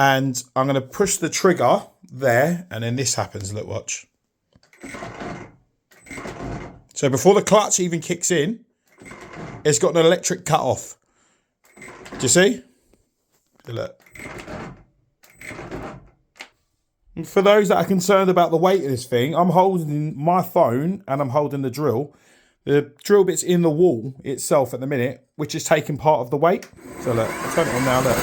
And I'm going to push the trigger there, and then this happens. Look, watch. So before the clutch even kicks in, it's got an electric cut off. Do you see? Look. And for those that are concerned about the weight of this thing, I'm holding my phone and I'm holding the drill. The drill bit's in the wall itself at the minute, which is taking part of the weight. So look, I'll turn it on now, look.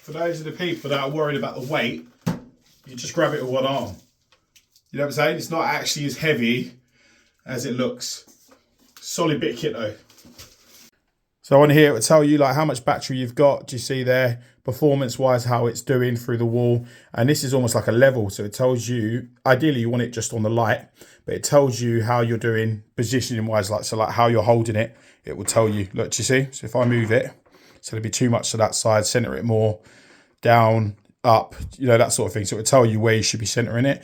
For those of the people that are worried about the weight, you just grab it with one arm. You know what I'm saying? It's not actually as heavy as it looks. Solid bit of kit though. So on here it will tell you like how much battery you've got. Do you see there? Performance wise, how it's doing through the wall. And this is almost like a level. So it tells you, ideally you want it just on the light, but it tells you how you're doing positioning wise, like so like how you're holding it. It will tell you, look, do you see? So if I move it, so there'll be too much to that side, center it more, down, up, you know, that sort of thing. So it will tell you where you should be centering it.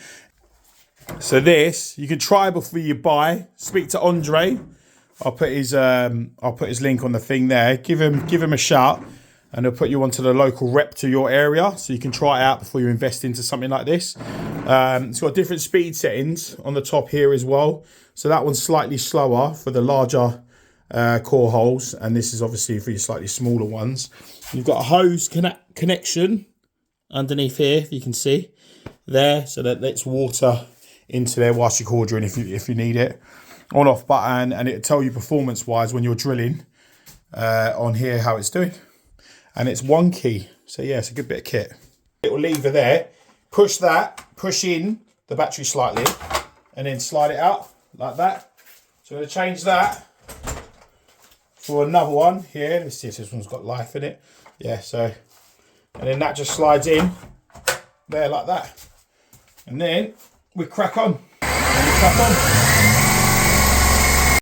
So this, you can try before you buy. Speak to Andre. I'll put his link on the thing there. Give him a shout, and he'll put you onto the local rep to your area, so you can try it out before you invest into something like this. It's got different speed settings on the top here as well. So that one's slightly slower for the larger core holes, and this is obviously for your slightly smaller ones. You've got a hose connection underneath here, you can see there, so that lets water into there whilst you're core drilling if you need it. On off button, and it'll tell you performance wise when you're drilling on here how it's doing. And it's one key, so yeah, it's a good bit of kit. Little lever there, push that, push in the battery slightly, and then slide it out like that. So I'm going to change that for another one here. Let's see if this one's got life in it. Yeah, so, and then that just slides in there like that. And then we crack on. And we crack on.